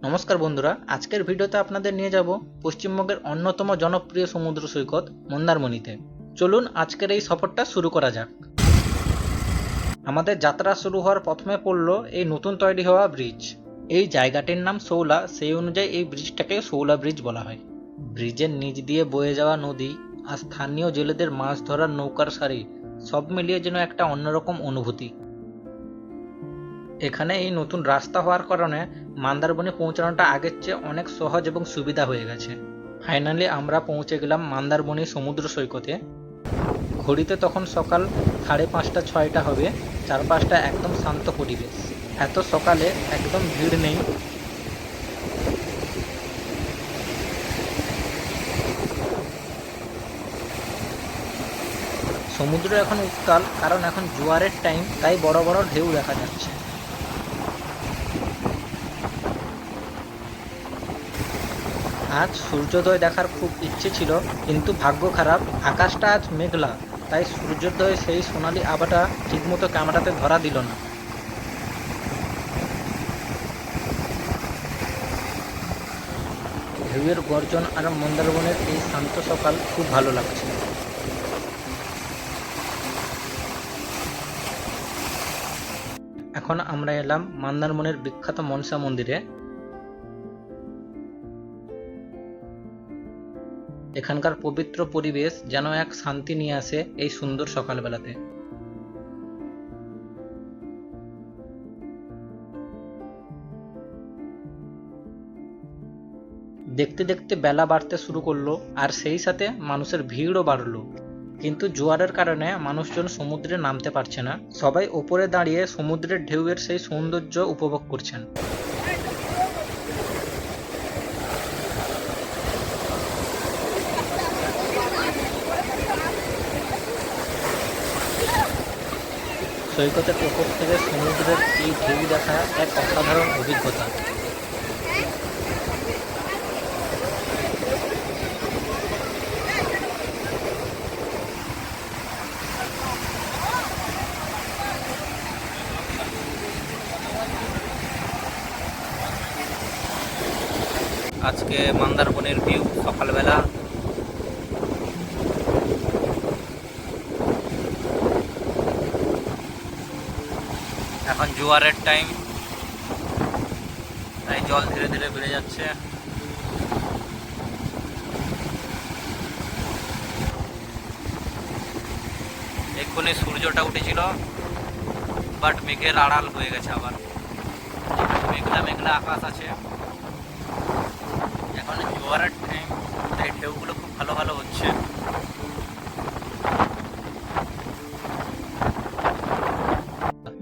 নমস্কার বন্ধুরা, আজকের ভিডিওতে আপনাদের নিয়ে যাব পশ্চিমবঙ্গের অন্যতম জনপ্রিয় সমুদ্র সৈকত মন্দারমণিতে। চলুন আজকের এই সফরটা শুরু করা যাক। আমাদের যাত্রা শুরু হওয়ার প্রথমে পড়ল এই নতুন তৈরি হওয়া ব্রিজ। এই জায়গাটির নাম শৌলা, সেই অনুযায়ী এই ব্রিজটাকে শৌলা ব্রিজ বলা হয়। ব্রিজের নিচ দিয়ে বয়ে যাওয়া নদী আর স্থানীয় জেলেদের মাছ ধরার নৌকার সারি সব মিলিয়ে যেন একটা অন্যরকম অনুভূতি। এখানে এই নতুন রাস্তা হওয়ার কারণে মন্দারমণি পৌঁছানোটা আগের চেয়ে অনেক সহজ এবং সুবিধা হয়ে গেছে। ফাইনালি আমরা পৌঁছে গেলাম মন্দারমণি সমুদ্র সৈকতে। ঘড়িতে তখন সকাল 5:30-6টা হবে। চারপাশটা একদম শান্ত পরিবেশ। এত সকালে একদম ভিড় নেই। সমুদ্র এখন উত্তাল, কারণ এখন জোয়ারের টাইম, তাই বড় বড় ঢেউ দেখা যাচ্ছে। আজ সূর্যোদয় দেখার খুব ইচ্ছে ছিল, কিন্তু ভাগ্য খারাপ, আকাশটা আজ মেঘলা, তাই সূর্যোদয় সেই সোনালি আভাটা ঠিকমতো ক্যামেরাতে ধরা দিল না। ঢেউয়ের গর্জন আর মন্দারমণির এই শান্ত সকাল খুব ভালো লাগছে। এখন আমরা এলাম মন্দারমণির বিখ্যাত মনসা মন্দিরে। এখানকার পবিত্র পরিবেশ যেন এক শান্তি নিয়ে আসে এই সুন্দর সকালবেলাতে। দেখতে দেখতে বেলা বাড়তে শুরু করলো, আর সেই সাথে মানুষের ভিড়ও বাড়লো। কিন্তু জোয়ারের কারণে মানুষজন সমুদ্রে নামতে পারছে না। সবাই ওপরে দাঁড়িয়ে সমুদ্রের ঢেউয়ের সেই সৌন্দর্য উপভোগ করছেন। সৈকতের ওপর থেকে সমুদ্রের এই ঢেউ দেখা এক অসাধারণ অভিজ্ঞতা। আজকে মন্দারমণির ভিউ সকালবেলা। এখন জোয়ারের টাইম, তাই জল ধীরে ধীরে বেড়ে যাচ্ছে। এক্ষুনি সূর্যটা উঠেছিল, বাট মেঘের আড়াল হয়ে গেছে। আবার মেঘলা মেঘলা আকাশ আছে। এখন জোয়ারের টাইম, তাই ঢেউগুলো খুব ভালো ভালো হচ্ছে।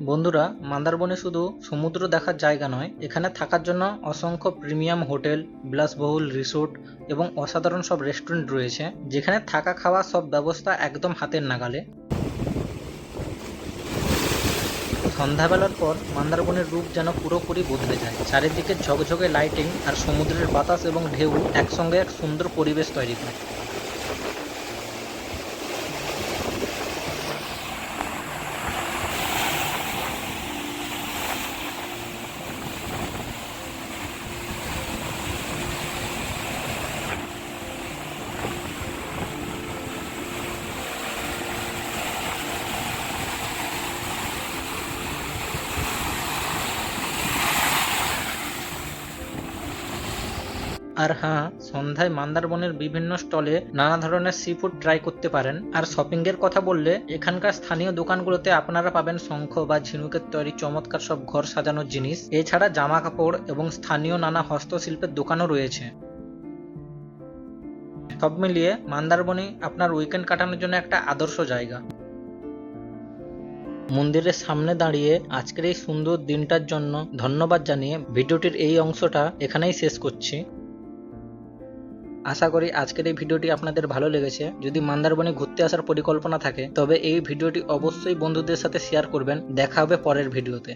বন্ধুরা, মন্দারমণি শুধু সমুদ্র দেখার জায়গা নয়, এখানে থাকার জন্য অসংখ্য প্রিমিয়াম হোটেল, বিলাসবহুল রিসোর্ট এবং অসাধারণ সব রেস্টুরেন্ট রয়েছে, যেখানে থাকা খাওয়া সব ব্যবস্থা একদম হাতের নাগালে। সন্ধ্যাবেলার পর মন্দারমণির রূপ যেন পুরোপুরি বদলে যায়। চারিদিকে ঝকঝকে লাইটিং আর সমুদ্রের বাতাস এবং ঢেউ একসঙ্গে এক সুন্দর পরিবেশ তৈরি করে। আর হ্যাঁ, সন্ধ্যায় মন্দারমণির বিভিন্ন স্টলে নানা ধরনের সি ফুড ট্রাই করতে পারেন। আর শপিং এর কথা বললে, এখানকার স্থানীয় দোকানগুলোতে আপনারা পাবেন শঙ্খ বা ঝিনুকের তৈরি চমৎকার সব ঘর সাজানোর জিনিস। এছাড়া জামা কাপড় এবং স্থানীয় নানা হস্তশিল্পের দোকানও রয়েছে। সব মিলিয়ে মন্দারমণি আপনার উইকেন্ড কাটানোর জন্য একটা আদর্শ জায়গা। মন্দিরের সামনে দাঁড়িয়ে আজকের এই সুন্দর দিনটার জন্য ধন্যবাদ জানিয়ে ভিডিওটির এই অংশটা এখানেই শেষ করছি। আশা করি আজকের এই ভিডিওটি আপনাদের ভালো লেগেছে। যদি মন্দারমণি ঘুরতে আসার পরিকল্পনা থাকে, তবে এই ভিডিওটি অবশ্যই বন্ধুদের সাথে শেয়ার করবেন। দেখা হবে পরের ভিডিওতে।